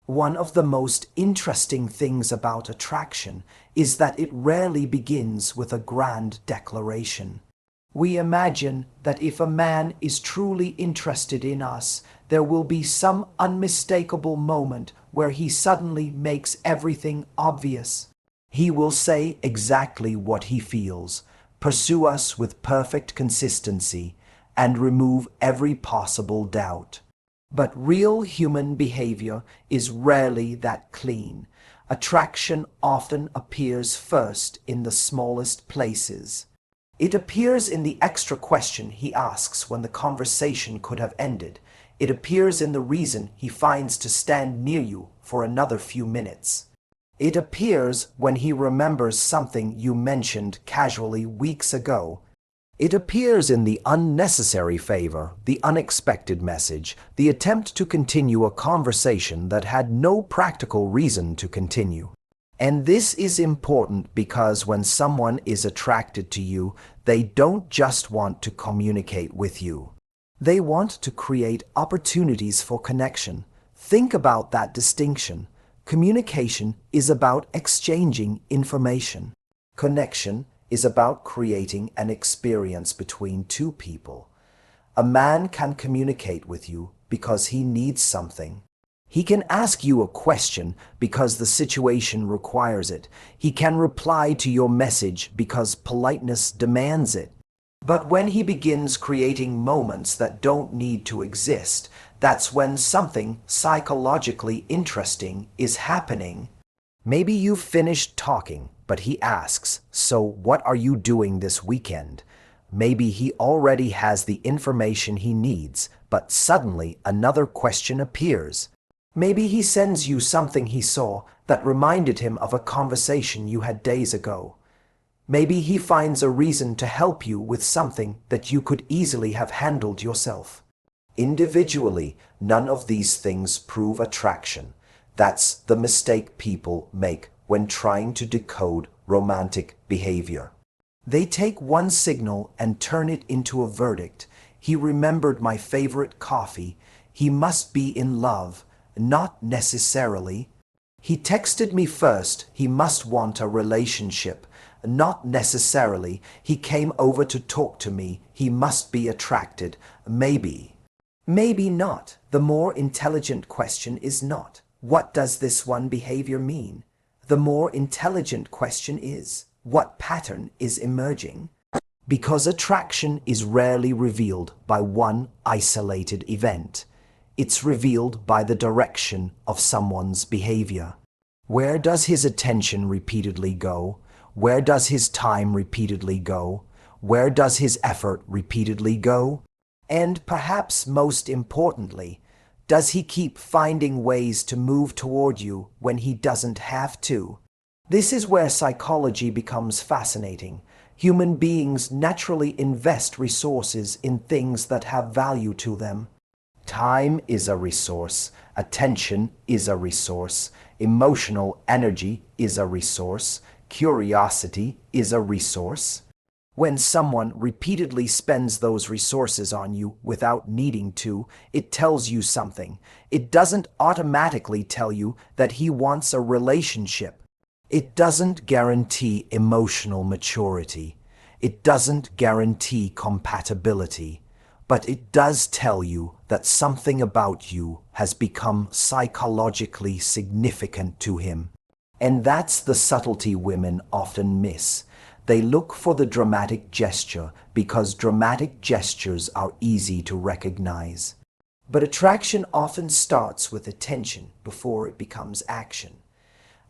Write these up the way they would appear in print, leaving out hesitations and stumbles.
One of the most interesting things about attraction is that it rarely begins with a grand declaration. We imagine that if a man is truly interested in us, there will be some unmistakable moment where he suddenly makes everything obvious. He will say exactly what he feels, pursue us with perfect consistency, and remove every possible doubt. But real human behavior is rarely that clean. Attraction often appears first in the smallest places. It appears in the extra question he asks when the conversation could have ended. It appears in the reason he finds to stand near you for another few minutes. It appears when he remembers something you mentioned casually weeks ago. It appears in the unnecessary favor, the unexpected message, the attempt to continue a conversation that had no practical reason to continue. And this is important because when someone is attracted to you, they don't just want to communicate with you. They want to create opportunities for connection. Think about that distinction. Communication is about exchanging information. Connection is about creating an experience between two people. A man can communicate with you because he needs something. He can ask you a question because the situation requires it. He can reply to your message because politeness demands it. But when he begins creating moments that don't need to exist, that's when something psychologically interesting is happening. Maybe you've finished talking, but he asks, "So what are you doing this weekend?" Maybe he already has the information he needs, but suddenly another question appears. Maybe he sends you something he saw that reminded him of a conversation you had days ago. Maybe he finds a reason to help you with something that you could easily have handled yourself. Individually, none of these things prove attraction. That's the mistake people make when trying to decode romantic behavior. They take one signal and turn it into a verdict. He remembered my favorite coffee. He must be in love. Not necessarily. He texted me first. He must want a relationship. Not necessarily. He came over to talk to me. He must be attracted. Maybe. Maybe not. The more intelligent question is not, what does this one behavior mean? The more intelligent question is, what pattern is emerging? Because attraction is rarely revealed by one isolated event. It's revealed by the direction of someone's behavior. Where does his attention repeatedly go? Where does his time repeatedly go? Where does his effort repeatedly go? And perhaps most importantly, does he keep finding ways to move toward you when he doesn't have to? This is where psychology becomes fascinating. Human beings naturally invest resources in things that have value to them. Time is a resource, attention is a resource, emotional energy is a resource, curiosity is a resource. When someone repeatedly spends those resources on you without needing to, it tells you something. It doesn't automatically tell you that he wants a relationship. It doesn't guarantee emotional maturity. It doesn't guarantee compatibility. But it does tell you that something about you has become psychologically significant to him. And that's the subtlety women often miss. They look for the dramatic gesture because dramatic gestures are easy to recognize. But attraction often starts with attention before it becomes action.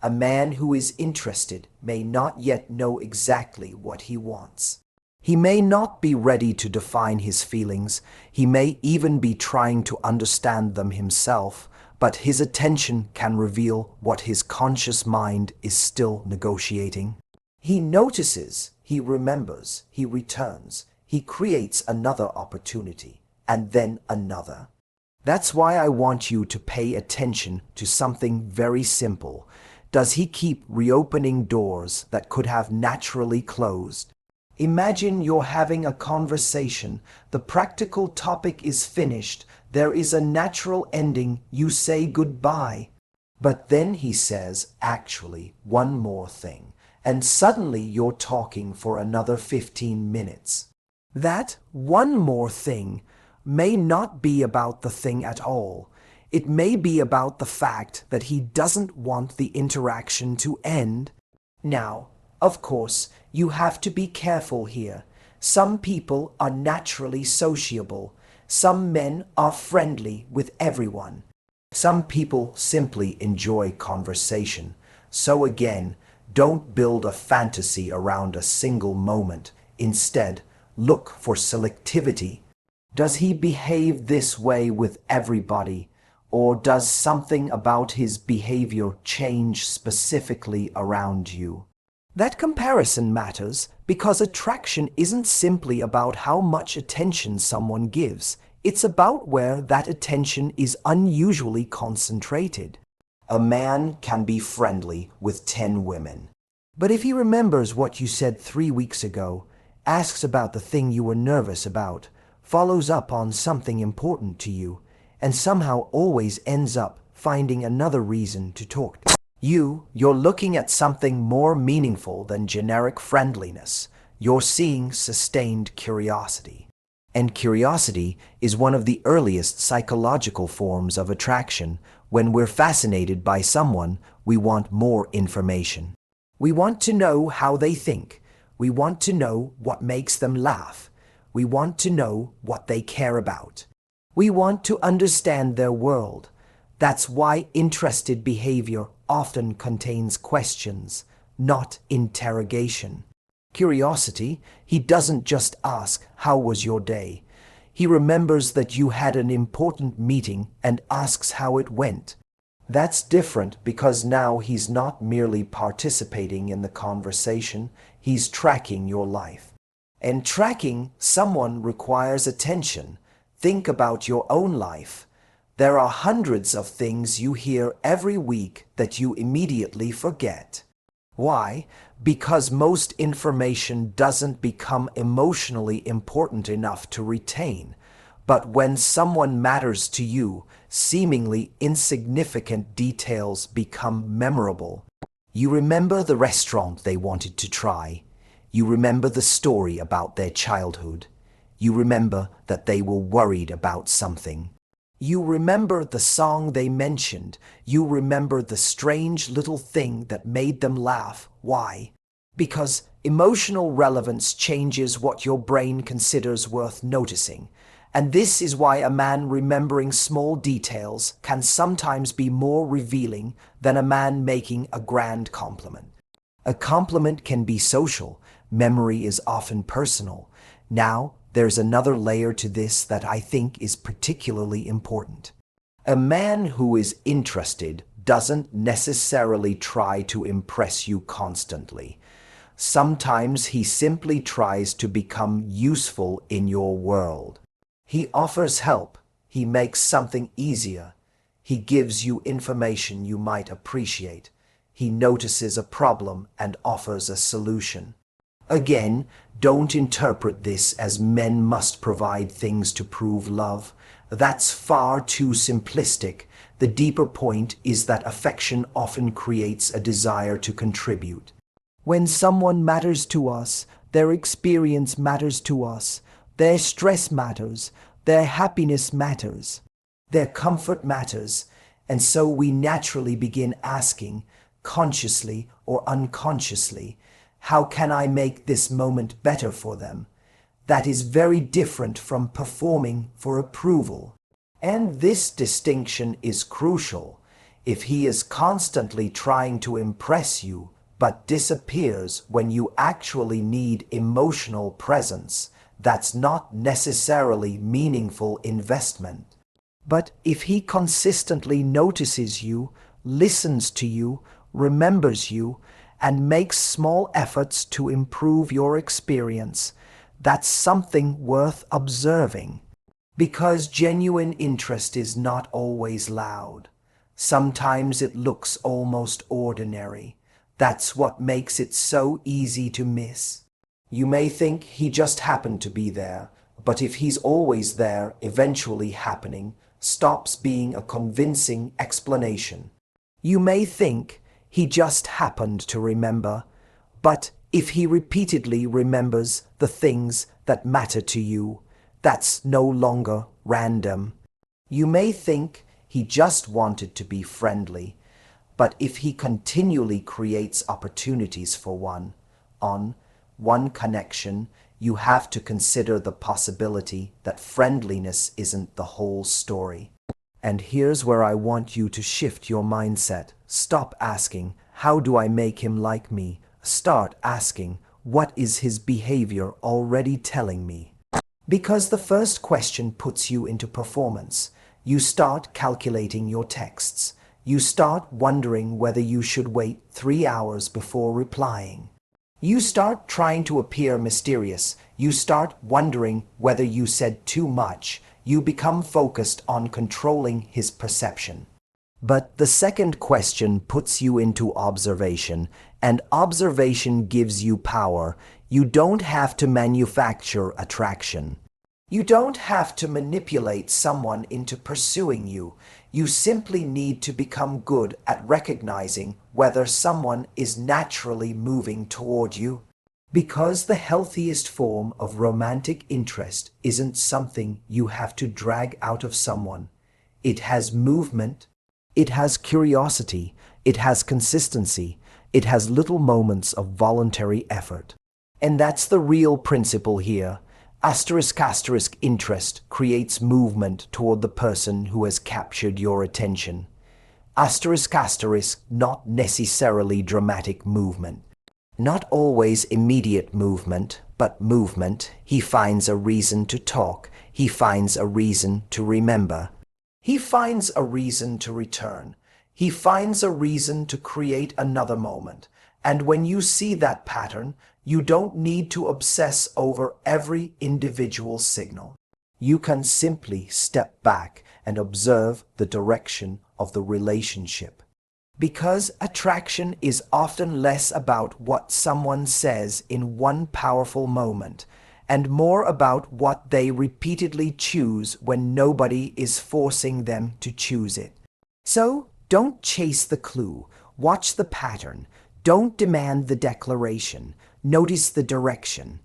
A man who is interested may not yet know exactly what he wants. He may not be ready to define his feelings. He may even be trying to understand them himself, but his attention can reveal what his conscious mind is still negotiating. He notices, he remembers, he returns, he creates another opportunity, and then another. That's why I want you to pay attention to something very simple. Does he keep reopening doors that could have naturally closed? Imagine you're having a conversation. The practical topic is finished. There is a natural ending. You say goodbye. But then he says, actually, one more thing, and suddenly you're talking for another 15 minutes. That one more thing may not be about the thing at all. It may be about the fact that he doesn't want the interaction to end. Now, of course, you have to be careful here. Some people are naturally sociable. Some men are friendly with everyone. Some people simply enjoy conversation. So again, don't build a fantasy around a single moment. Instead, look for selectivity. Does he behave this way with everybody? Or does something about his behavior change specifically around you? That comparison matters because attraction isn't simply about how much attention someone gives. It's about where that attention is unusually concentrated. A man can be friendly with 10 women. But if he remembers what you said 3 weeks ago, asks about the thing you were nervous about, follows up on something important to you, and somehow always ends up finding another reason to talk to you're looking at something more meaningful than generic friendliness. You're seeing sustained curiosity. And curiosity is one of the earliest psychological forms of attraction. When we're fascinated by someone, we want more information. We want to know how they think. We want to know what makes them laugh. We want to know what they care about. We want to understand their world. That's why interested behavior often contains questions, not interrogation. Curiosity, he doesn't just ask, "How was your day?" He remembers that you had an important meeting and asks how it went. That's different because now he's not merely participating in the conversation, he's tracking your life. And tracking someone requires attention. Think about your own life. There are hundreds of things you hear every week that you immediately forget. Why? Because most information doesn't become emotionally important enough to retain. But when someone matters to you, seemingly insignificant details become memorable. You remember the restaurant they wanted to try. You remember the story about their childhood. You remember that they were worried about something. You remember the song they mentioned. You remember the strange little thing that made them laugh. Why? Because emotional relevance changes what your brain considers worth noticing. And this is why a man remembering small details can sometimes be more revealing than a man making a grand compliment. A compliment can be social. Memory is often personal. Now, there's another layer to this that I think is particularly important. A man who is interested doesn't necessarily try to impress you constantly. Sometimes he simply tries to become useful in your world. He offers help. He makes something easier. He gives you information you might appreciate. He notices a problem and offers a solution. Again, don't interpret this as men must provide things to prove love. That's far too simplistic. The deeper point is that affection often creates a desire to contribute. When someone matters to us, their experience matters to us, their stress matters, their happiness matters, their comfort matters, and so we naturally begin asking, consciously or unconsciously, how can I make this moment better for them? That is very different from performing for approval. And this distinction is crucial. If he is constantly trying to impress you, but disappears when you actually need emotional presence, that's not necessarily meaningful investment. But if he consistently notices you, listens to you, remembers you, and makes small efforts to improve your experience, that's something worth observing. Because genuine interest is not always loud. Sometimes it looks almost ordinary. That's what makes it so easy to miss. You may think he just happened to be there, but if he's always there, eventually happening, stops being a convincing explanation. You may think he just happened to remember, but if he repeatedly remembers the things that matter to you, that's no longer random. You may think he just wanted to be friendly, but if he continually creates opportunities for one connection, you have to consider the possibility that friendliness isn't the whole story. And here's where I want you to shift your mindset. Stop asking, how do I make him like me? Start asking, what is his behavior already telling me? Because the first question puts you into performance. You start calculating your texts. You start wondering whether you should wait 3 hours before replying. You start trying to appear mysterious. You start wondering whether you said too much. You become focused on controlling his perception. But the second question puts you into observation, and observation gives you power. You don't have to manufacture attraction. You don't have to manipulate someone into pursuing you. You simply need to become good at recognizing whether someone is naturally moving toward you. Because the healthiest form of romantic interest isn't something you have to drag out of someone. It has movement, it has curiosity, it has consistency, it has little moments of voluntary effort. And that's the real principle here. Asterisk interest creates movement toward the person who has captured your attention. Asterisk, not necessarily dramatic movement. Not always immediate movement, but movement. He finds a reason to talk. He finds a reason to remember. He finds a reason to return. He finds a reason to create another moment. And when you see that pattern, you don't need to obsess over every individual signal. You can simply step back and observe the direction of the relationship. Because attraction is often less about what someone says in one powerful moment, and more about what they repeatedly choose when nobody is forcing them to choose it. So, don't chase the clue. Watch the pattern. Don't demand the declaration. Notice the direction.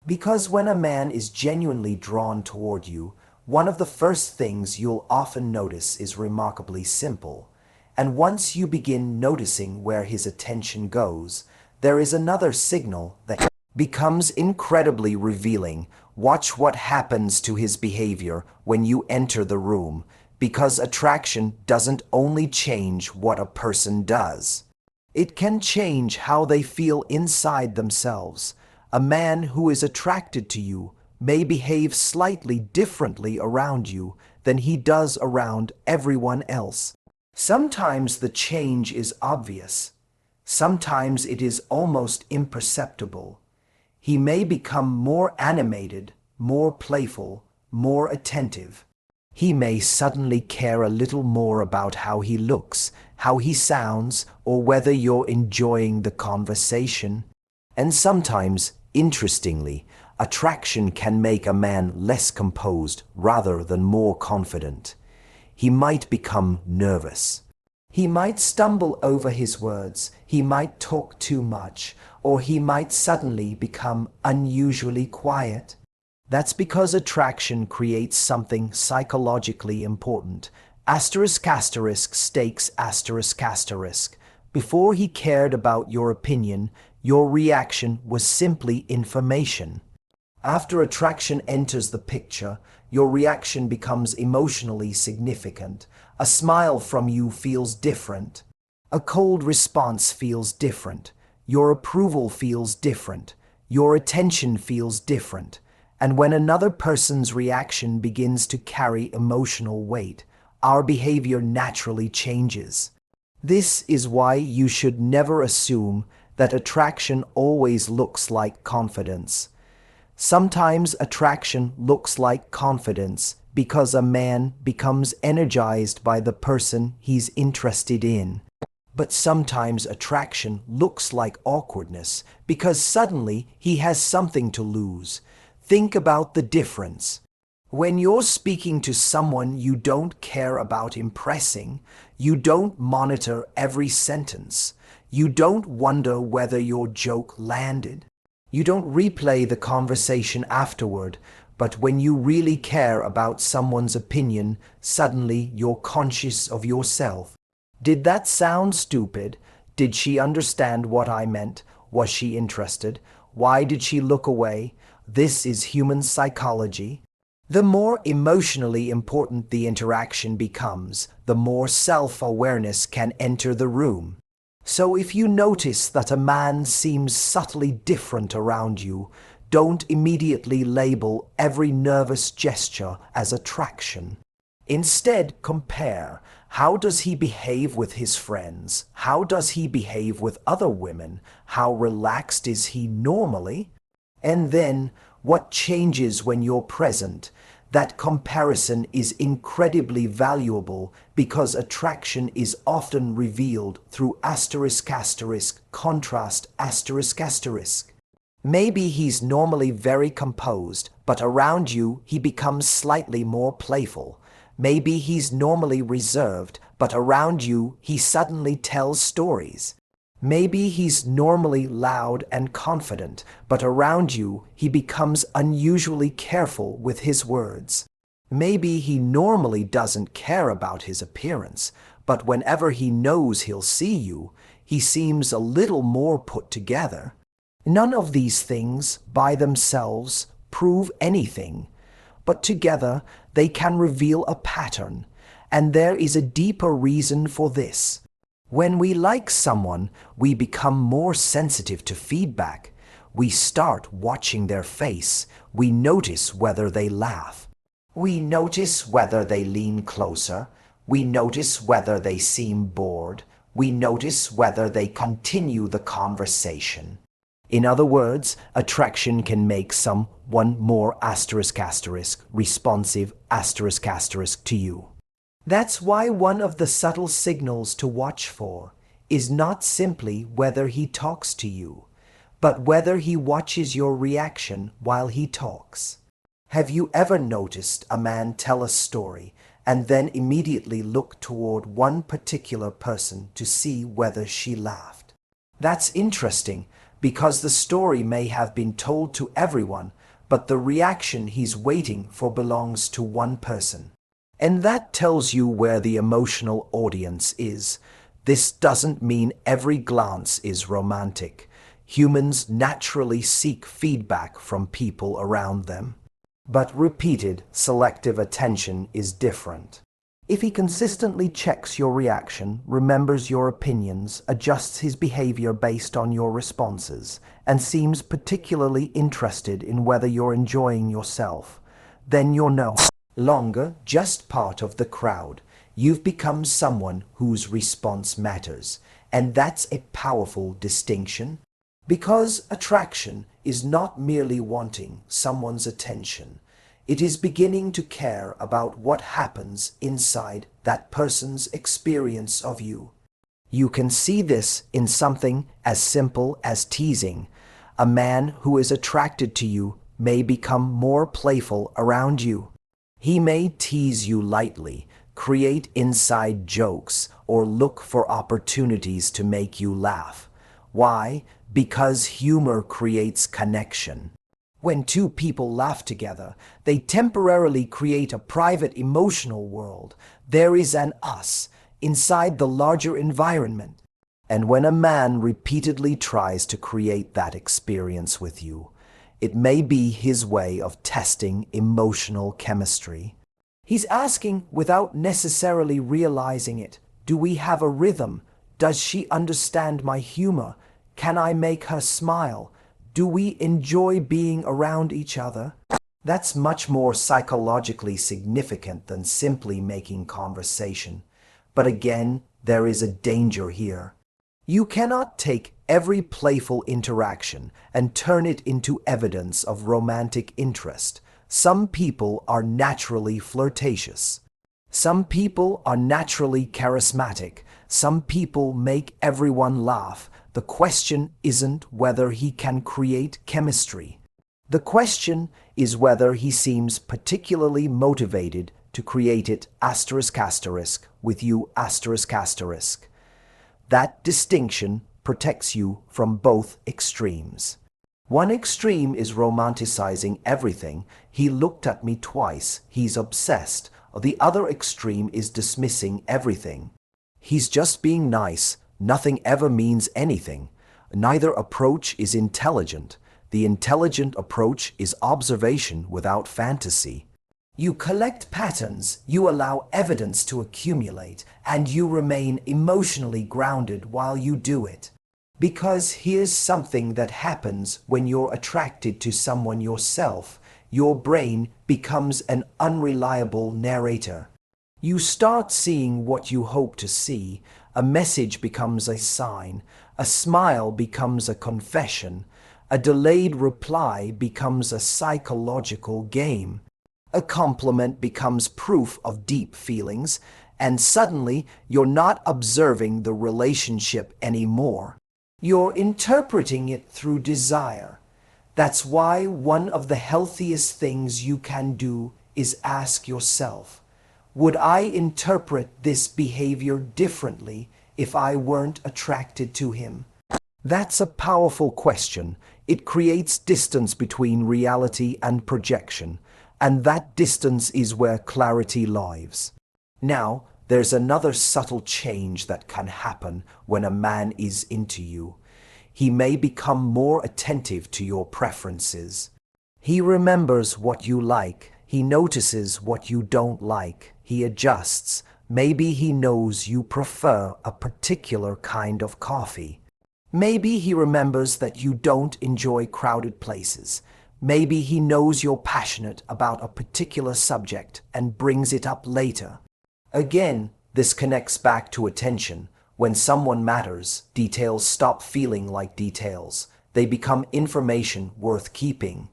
Because when a man is genuinely drawn toward you, one of the first things you'll often notice is remarkably simple. And once you begin noticing where his attention goes, there is another signal that becomes incredibly revealing. Watch what happens to his behavior when you enter the room, because attraction doesn't only change what a person does. It can change how they feel inside themselves. A man who is attracted to you may behave slightly differently around you than he does around everyone else. Sometimes the change is obvious. Sometimes it is almost imperceptible. He may become more animated, more playful, more attentive. He may suddenly care a little more about how he looks, how he sounds, or whether you're enjoying the conversation. And sometimes, interestingly, attraction can make a man less composed rather than more confident. He might become nervous. He might stumble over his words. He might talk too much, or he might suddenly become unusually quiet. That's because attraction creates something psychologically important. Asterisk stakes asterisk. Before he cared about your opinion, your reaction was simply information. After attraction enters the picture, your reaction becomes emotionally significant. A smile from you feels different. A cold response feels different. Your approval feels different. Your attention feels different. And when another person's reaction begins to carry emotional weight, our behavior naturally changes. This is why you should never assume that attraction always looks like confidence. Sometimes attraction looks like confidence because a man becomes energized by the person he's interested in. But sometimes attraction looks like awkwardness because suddenly he has something to lose. Think about the difference. When you're speaking to someone you don't care about impressing, you don't monitor every sentence. You don't wonder whether your joke landed. You don't replay the conversation afterward, but when you really care about someone's opinion, suddenly you're conscious of yourself. Did that sound stupid? Did she understand what I meant? Was she interested? Why did she look away? This is human psychology. The more emotionally important the interaction becomes, the more self-awareness can enter the room. So if you notice that a man seems subtly different around you, don't immediately label every nervous gesture as attraction. Instead, compare. How does he behave with his friends? How does he behave with other women? How relaxed is he normally? And then, what changes when you're present? That comparison is incredibly valuable because attraction is often revealed through asterisk asterisk contrast asterisk asterisk. Maybe he's normally very composed, but around you he becomes slightly more playful. Maybe he's normally reserved, but around you he suddenly tells stories. Maybe he's normally loud and confident, but around you he becomes unusually careful with his words. Maybe he normally doesn't care about his appearance, but whenever he knows he'll see you, he seems a little more put together. None of these things, by themselves, prove anything, but together they can reveal a pattern, and there is a deeper reason for this. When we like someone, we become more sensitive to feedback. We start watching their face. We notice whether they laugh. We notice whether they lean closer. We notice whether they seem bored. We notice whether they continue the conversation. In other words, attraction can make someone more asterisk asterisk responsive asterisk asterisk to you. That's why one of the subtle signals to watch for is not simply whether he talks to you, but whether he watches your reaction while he talks. Have you ever noticed a man tell a story and then immediately look toward one particular person to see whether she laughed? That's interesting because the story may have been told to everyone, but the reaction he's waiting for belongs to one person. And that tells you where the emotional audience is. This doesn't mean every glance is romantic. Humans naturally seek feedback from people around them. But repeated, selective attention is different. If he consistently checks your reaction, remembers your opinions, adjusts his behavior based on your responses, and seems particularly interested in whether you're enjoying yourself, then you're no longer just part of the crowd. You've become someone whose response matters, and that's a powerful distinction. Because attraction is not merely wanting someone's attention. It is beginning to care about what happens inside that person's experience of you. You can see this in something as simple as teasing. A man who is attracted to you may become more playful around you. He may tease you lightly, create inside jokes, or look for opportunities to make you laugh. Why? Because humor creates connection. When two people laugh together, they temporarily create a private emotional world. There is an us inside the larger environment. And when a man repeatedly tries to create that experience with you, it may be his way of testing emotional chemistry. He's asking without necessarily realizing it, do we have a rhythm? Does she understand my humor? Can I make her smile? Do we enjoy being around each other? That's much more psychologically significant than simply making conversation. But again, there is a danger here. You cannot take every playful interaction and turn it into evidence of romantic interest. Some people are naturally flirtatious. Some people are naturally charismatic. Some people make everyone laugh. The question isn't whether he can create chemistry. The question is whether he seems particularly motivated to create it asterisk asterisk with you asterisk asterisk. That distinction protects you from both extremes. One extreme is romanticizing everything. He looked at me twice. He's obsessed. The other extreme is dismissing everything. He's just being nice. Nothing ever means anything. Neither approach is intelligent. The intelligent approach is observation without fantasy. You collect patterns, you allow evidence to accumulate, and you remain emotionally grounded while you do it. Because here's something that happens when you're attracted to someone yourself. Your brain becomes an unreliable narrator. You start seeing what you hope to see. A message becomes a sign. A smile becomes a confession. A delayed reply becomes a psychological game. A compliment becomes proof of deep feelings, and suddenly you're not observing the relationship anymore. You're interpreting it through desire. That's why one of the healthiest things you can do is ask yourself, would I interpret this behavior differently if I weren't attracted to him? That's a powerful question. It creates distance between reality and projection, and that distance is where clarity lies. Now, there's another subtle change that can happen when a man is into you. He may become more attentive to your preferences. He remembers what you like. He notices what you don't like. He adjusts. Maybe he knows you prefer a particular kind of coffee. Maybe he remembers that you don't enjoy crowded places. Maybe he knows you're passionate about a particular subject and brings it up later. Again, this connects back to attention. When someone matters, details stop feeling like details. They become information worth keeping.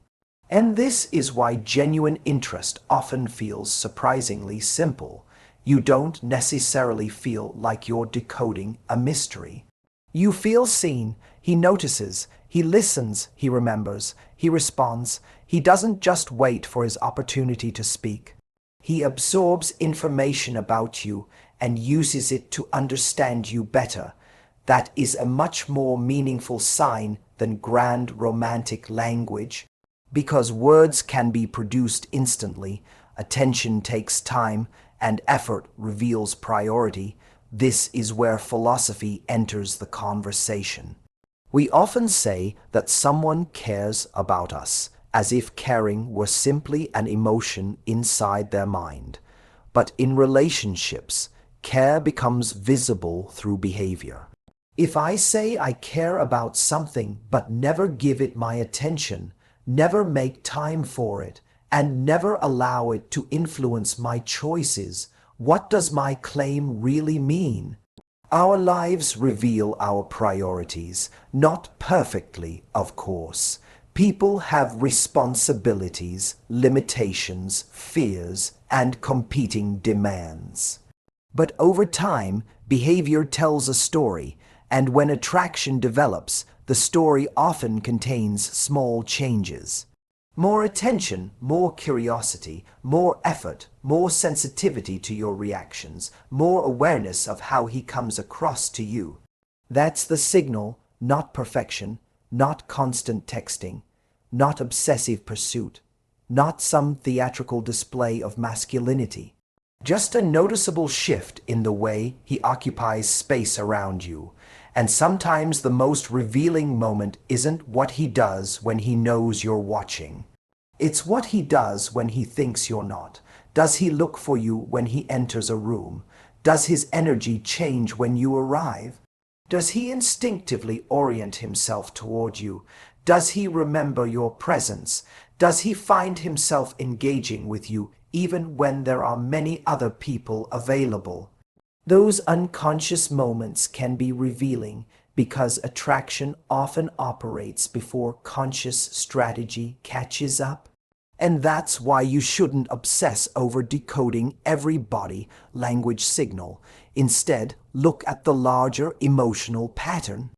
And this is why genuine interest often feels surprisingly simple. You don't necessarily feel like you're decoding a mystery. You feel seen. He notices. He listens. He remembers. He responds. He doesn't just wait for his opportunity to speak. He absorbs information about you and uses it to understand you better. That is a much more meaningful sign than grand romantic language. Because words can be produced instantly, attention takes time, and effort reveals priority. This is where philosophy enters the conversation. We often say that someone cares about us, as if caring were simply an emotion inside their mind. But in relationships, care becomes visible through behavior. If I say I care about something but never give it my attention, never make time for it, and never allow it to influence my choices, what does my claim really mean? Our lives reveal our priorities, not perfectly, of course. People have responsibilities, limitations, fears, and competing demands. But over time, behavior tells a story, and when attraction develops, the story often contains small changes. More attention, more curiosity, more effort, more sensitivity to your reactions, more awareness of how he comes across to you. That's the signal, not perfection, not constant texting, not obsessive pursuit, not some theatrical display of masculinity. Just a noticeable shift in the way he occupies space around you. And sometimes the most revealing moment isn't what he does when he knows you're watching. It's what he does when he thinks you're not. Does he look for you when he enters a room? Does his energy change when you arrive? Does he instinctively orient himself toward you? Does he remember your presence? Does he find himself engaging with you even when there are many other people available? Those unconscious moments can be revealing because attraction often operates before conscious strategy catches up. And that's why you shouldn't obsess over decoding every body language signal. Instead, look at the larger emotional pattern.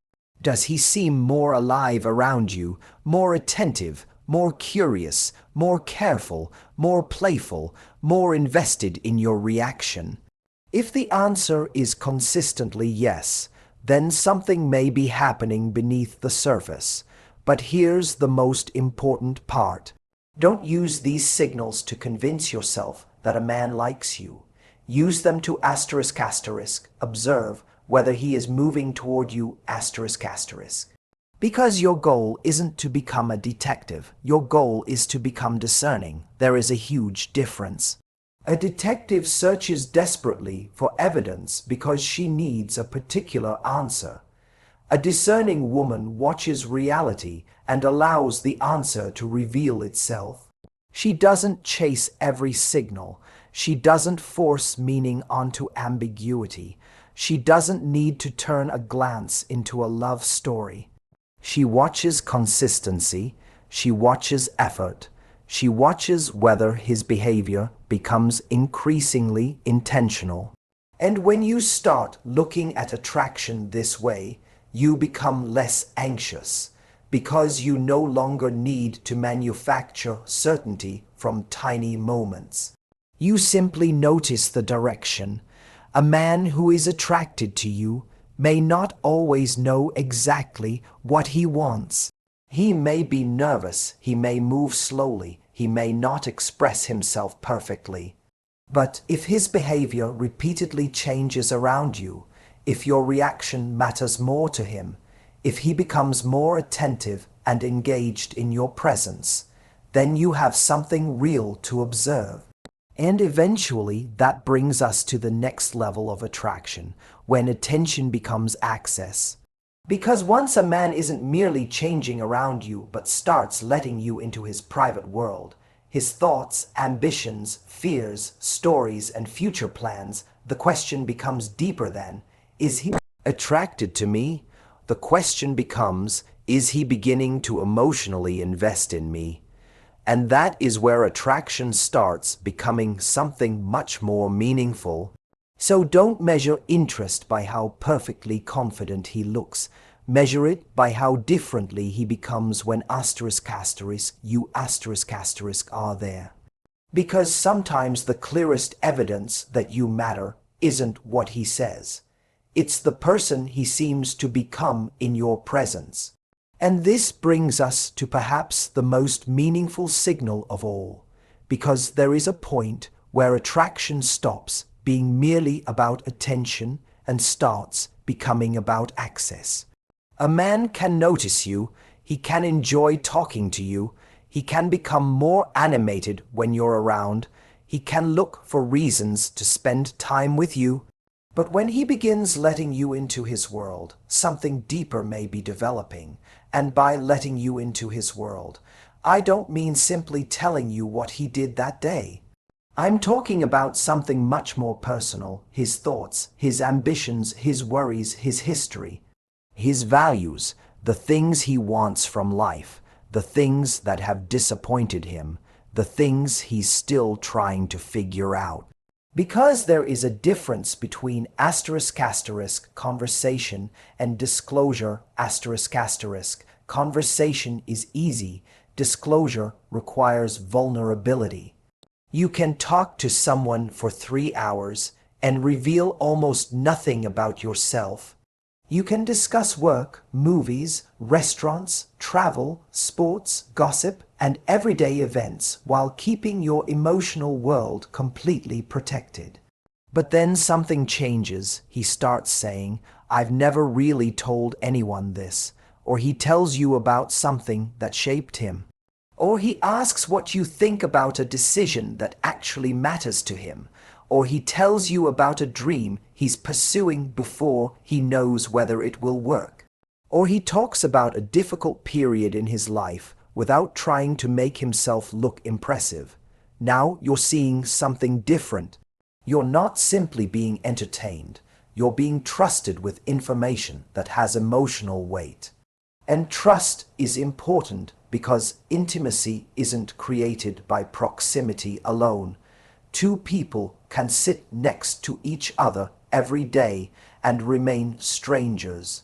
Does he seem more alive around you, more attentive, more curious, more careful, more playful, more invested in your reaction? If the answer is consistently yes, then something may be happening beneath the surface. But here's the most important part. Don't use these signals to convince yourself that a man likes you. Use them to ***, observe whether he is moving toward you ***. Because your goal isn't to become a detective, your goal is to become discerning. There is a huge difference. A detective searches desperately for evidence because she needs a particular answer. A discerning woman watches reality and allows the answer to reveal itself. She doesn't chase every signal. She doesn't force meaning onto ambiguity. She doesn't need to turn a glance into a love story. She watches consistency. She watches effort. She watches whether his behavior becomes increasingly intentional. And when you start looking at attraction this way, you become less anxious because you no longer need to manufacture certainty from tiny moments. You simply notice the direction. A man who is attracted to you may not always know exactly what he wants. He may be nervous, he may move slowly, he may not express himself perfectly. But if his behavior repeatedly changes around you, if your reaction matters more to him, if he becomes more attentive and engaged in your presence, then you have something real to observe. And eventually that brings us to the next level of attraction, when attention becomes access. Because once a man isn't merely changing around you but starts letting you into his private world, his thoughts, ambitions, fears, stories, and future plans, the question becomes deeper than, is he attracted to me? The question becomes, is he beginning to emotionally invest in me? And that is where attraction starts becoming something much more meaningful. So don't measure interest by how perfectly confident he looks. Measure it by how differently he becomes when you are there. Because sometimes the clearest evidence that you matter isn't what he says. It's the person he seems to become in your presence. And this brings us to perhaps the most meaningful signal of all, because there is a point where attraction stops being merely about attention and starts becoming about access. A man can notice you, he can enjoy talking to you, he can become more animated when you're around, he can look for reasons to spend time with you. But when he begins letting you into his world, something deeper may be developing. And by letting you into his world, I don't mean simply telling you what he did that day. I'm talking about something much more personal, his thoughts, his ambitions, his worries, his history, his values, the things he wants from life, the things that have disappointed him, the things he's still trying to figure out. Because there is a difference between *** conversation and disclosure ***. Conversation is easy, disclosure requires vulnerability. You can talk to someone for 3 hours and reveal almost nothing about yourself. You can discuss work, movies, restaurants, travel, sports, gossip, and everyday events while keeping your emotional world completely protected. But then something changes. He starts saying, "I've never really told anyone this," or he tells you about something that shaped him. Or he asks what you think about a decision that actually matters to him. Or he tells you about a dream he's pursuing before he knows whether it will work. Or he talks about a difficult period in his life without trying to make himself look impressive. Now you're seeing something different. You're not simply being entertained. You're being trusted with information that has emotional weight. And trust is important because intimacy isn't created by proximity alone. Two people can sit next to each other every day and remain strangers.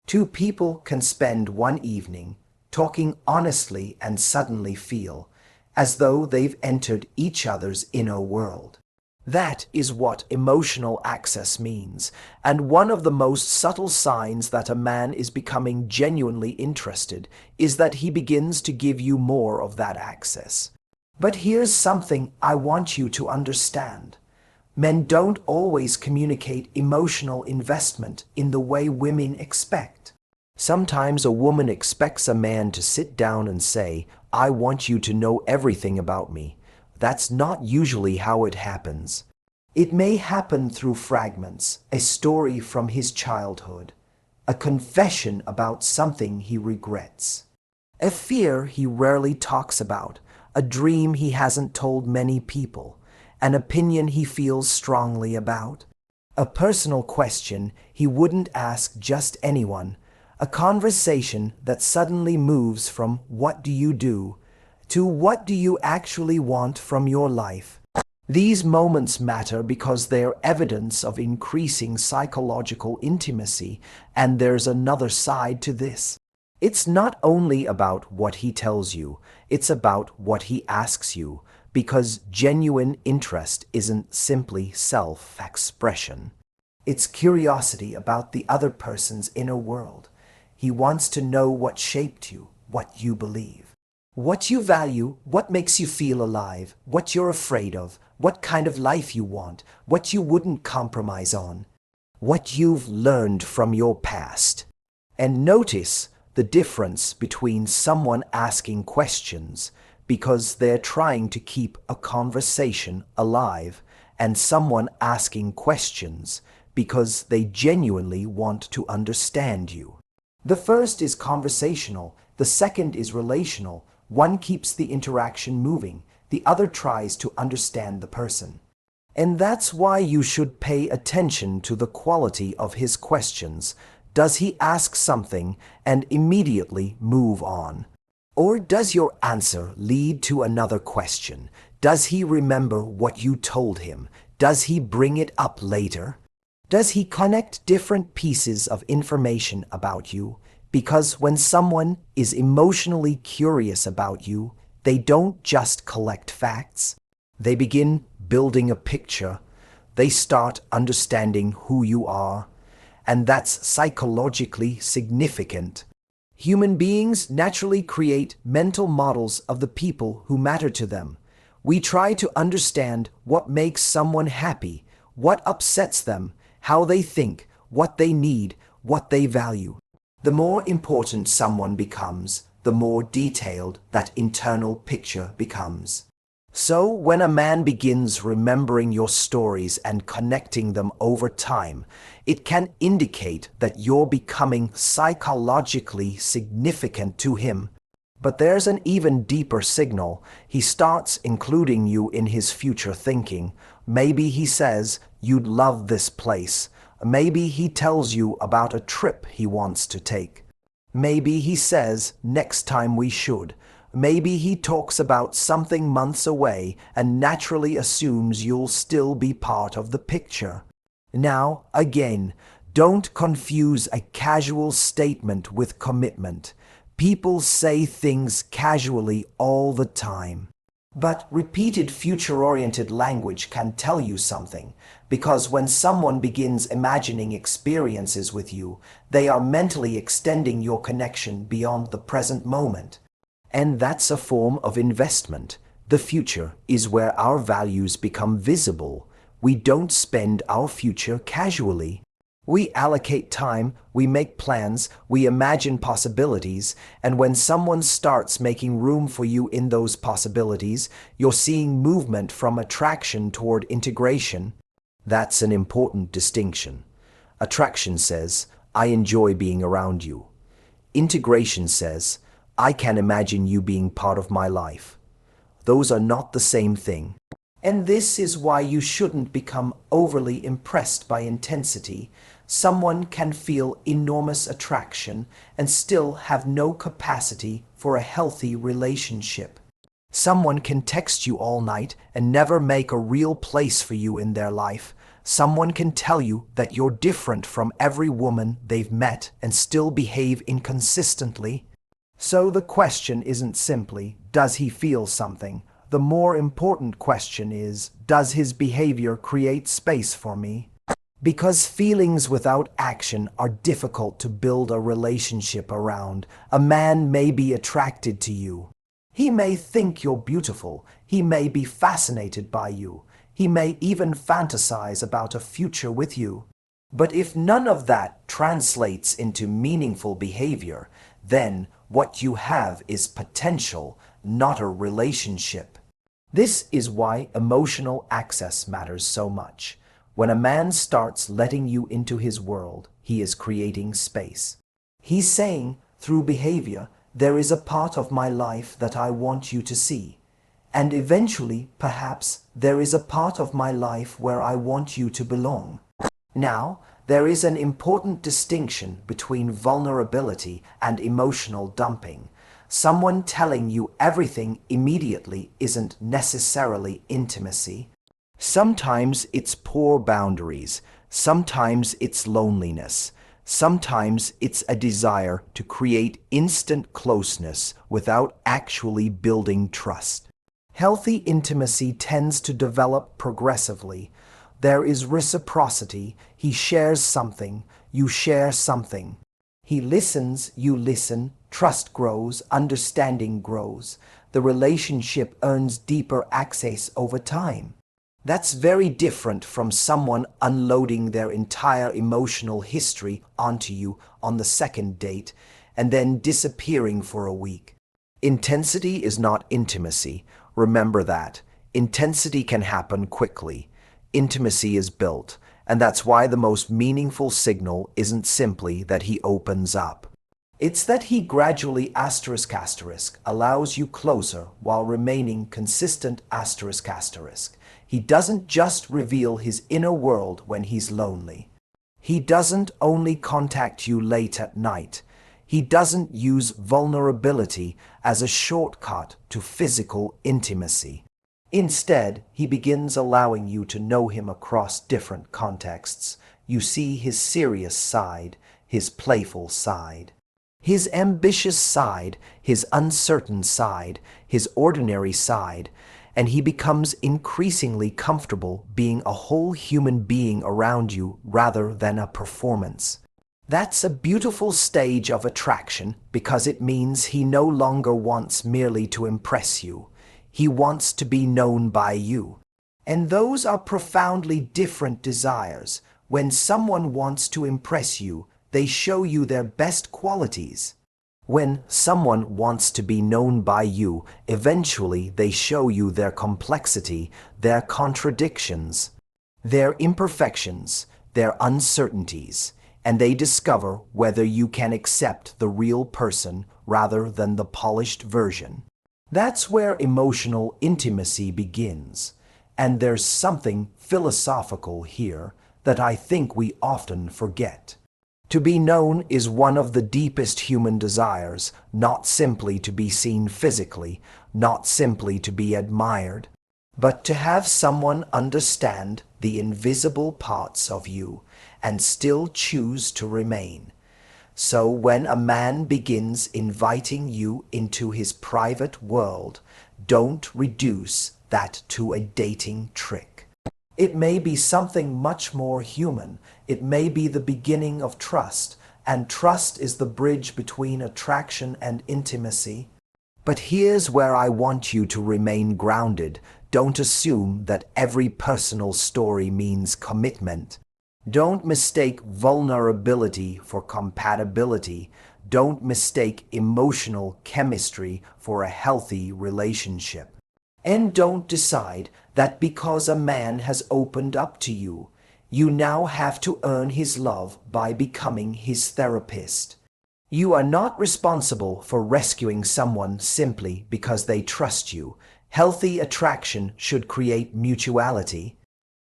Two people can spend one evening talking honestly, and suddenly feel as though they've entered each other's inner world. That is what emotional access means, and one of the most subtle signs that a man is becoming genuinely interested is that he begins to give you more of that access. But here's something I want you to understand. Men don't always communicate emotional investment in the way women expect. Sometimes a woman expects a man to sit down and say, "I want you to know everything about me." That's not usually how it happens. It may happen through fragments, a story from his childhood, a confession about something he regrets, a fear he rarely talks about, a dream he hasn't told many people, an opinion he feels strongly about, a personal question he wouldn't ask just anyone, a conversation that suddenly moves from "what do you do" to "what do you actually want from your life." These moments matter because they're evidence of increasing psychological intimacy, and there's another side to this. It's not only about what he tells you, it's about what he asks you, because genuine interest isn't simply self-expression. It's curiosity about the other person's inner world. He wants to know what shaped you, what you believe, what you value, what makes you feel alive, what you're afraid of, what kind of life you want, what you wouldn't compromise on, what you've learned from your past. And notice the difference between someone asking questions because they're trying to keep a conversation alive and someone asking questions because they genuinely want to understand you. The first is conversational, the second is relational. One keeps the interaction moving, the other tries to understand the person. And that's why you should pay attention to the quality of his questions. Does he ask something and immediately move on? Or does your answer lead to another question? Does he remember what you told him? Does he bring it up later? Does he connect different pieces of information about you? Because when someone is emotionally curious about you, they don't just collect facts. They begin building a picture. They start understanding who you are. And that's psychologically significant. Human beings naturally create mental models of the people who matter to them. We try to understand what makes someone happy, what upsets them, how they think, what they need, what they value. The more important someone becomes, the more detailed that internal picture becomes. So when a man begins remembering your stories and connecting them over time, it can indicate that you're becoming psychologically significant to him. But there's an even deeper signal. He starts including you in his future thinking. Maybe he says, "You'd love this place." Maybe he tells you about a trip he wants to take. Maybe he says, "Next time we should." Maybe he talks about something months away and naturally assumes you'll still be part of the picture. Now, again, don't confuse a casual statement with commitment. People say things casually all the time. But repeated future-oriented language can tell you something, because when someone begins imagining experiences with you, they are mentally extending your connection beyond the present moment. And that's a form of investment. The future is where our values become visible. We don't spend our future casually. We allocate time, we make plans, we imagine possibilities, and when someone starts making room for you in those possibilities, you're seeing movement from attraction toward integration. That's an important distinction. Attraction says, "I enjoy being around you." Integration says, "I can imagine you being part of my life." Those are not the same thing. And this is why you shouldn't become overly impressed by intensity. Someone can feel enormous attraction and still have no capacity for a healthy relationship. Someone can text you all night and never make a real place for you in their life. Someone can tell you that you're different from every woman they've met and still behave inconsistently. So the question isn't simply, does he feel something? The more important question is, does his behavior create space for me? Because feelings without action are difficult to build a relationship around. A man may be attracted to you. He may think you're beautiful. He may be fascinated by you. He may even fantasize about a future with you. But if none of that translates into meaningful behavior, then what you have is potential, not a relationship. This is why emotional access matters so much. When a man starts letting you into his world, he is creating space. He's saying, through behavior, there is a part of my life that I want you to see. And eventually, perhaps, there is a part of my life where I want you to belong. Now, there is an important distinction between vulnerability and emotional dumping. Someone telling you everything immediately isn't necessarily intimacy. Sometimes it's poor boundaries, sometimes it's loneliness, sometimes it's a desire to create instant closeness without actually building trust. Healthy intimacy tends to develop progressively. There is reciprocity. He shares something, you share something. He listens, you listen, trust grows, understanding grows. The relationship earns deeper access over time. That's very different from someone unloading their entire emotional history onto you on the second date and then disappearing for a week. Intensity is not intimacy. Remember that. Intensity can happen quickly. Intimacy is built, and that's why the most meaningful signal isn't simply that he opens up. It's that he gradually allows you closer while remaining consistent **. He doesn't just reveal his inner world when he's lonely. He doesn't only contact you late at night. He doesn't use vulnerability as a shortcut to physical intimacy. Instead, he begins allowing you to know him across different contexts. You see his serious side, his playful side, his ambitious side, his uncertain side, his ordinary side, and he becomes increasingly comfortable being a whole human being around you rather than a performance. That's a beautiful stage of attraction because it means he no longer wants merely to impress you. He wants to be known by you. And those are profoundly different desires. When someone wants to impress you, they show you their best qualities. When someone wants to be known by you, eventually they show you their complexity, their contradictions, their imperfections, their uncertainties, and they discover whether you can accept the real person rather than the polished version. That's where emotional intimacy begins, and there's something philosophical here that I think we often forget. To be known is one of the deepest human desires, not simply to be seen physically, not simply to be admired, but to have someone understand the invisible parts of you and still choose to remain. So when a man begins inviting you into his private world, don't reduce that to a dating trick. It may be something much more human. It may be the beginning of trust, and trust is the bridge between attraction and intimacy. But here's where I want you to remain grounded. Don't assume that every personal story means commitment. Don't mistake vulnerability for compatibility. Don't mistake emotional chemistry for a healthy relationship. And don't decide that because a man has opened up to you, you now have to earn his love by becoming his therapist. You are not responsible for rescuing someone simply because they trust you. Healthy attraction should create mutuality.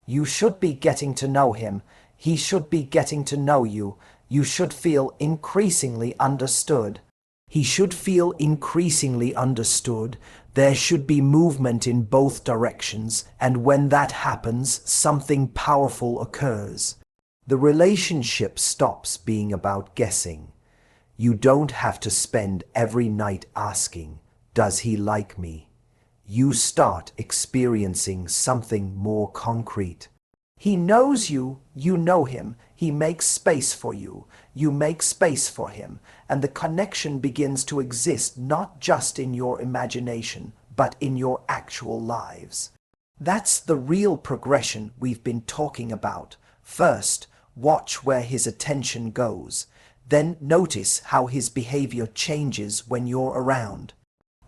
You should be getting to know him. He should be getting to know you. You should feel increasingly understood. He should feel increasingly understood. There should be movement in both directions, and when that happens, something powerful occurs. The relationship stops being about guessing. You don't have to spend every night asking, "Does he like me?" You start experiencing something more concrete. He knows you, you know him, he makes space for you, you make space for him, and the connection begins to exist not just in your imagination, but in your actual lives. That's the real progression we've been talking about. First, watch where his attention goes. Then notice how his behavior changes when you're around.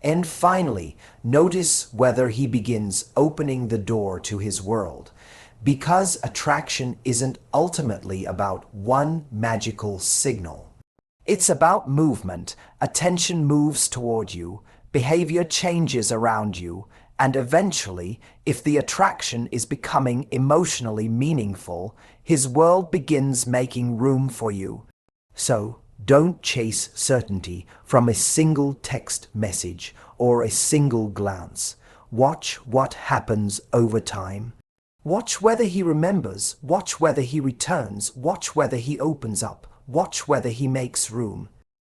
And finally, notice whether he begins opening the door to his world. Because attraction isn't ultimately about one magical signal. It's about movement. Attention moves toward you, behavior changes around you, and eventually, if the attraction is becoming emotionally meaningful, his world begins making room for you. So, don't chase certainty from a single text message or a single glance. Watch what happens over time. Watch whether he remembers, watch whether he returns, watch whether he opens up, watch whether he makes room.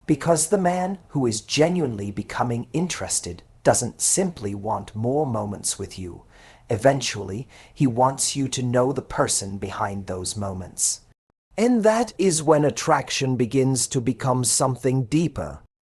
Because the man who is genuinely becoming interested doesn't simply want more moments with you. Eventually, he wants you to know the person behind those moments. And that is when attraction begins to become something deeper.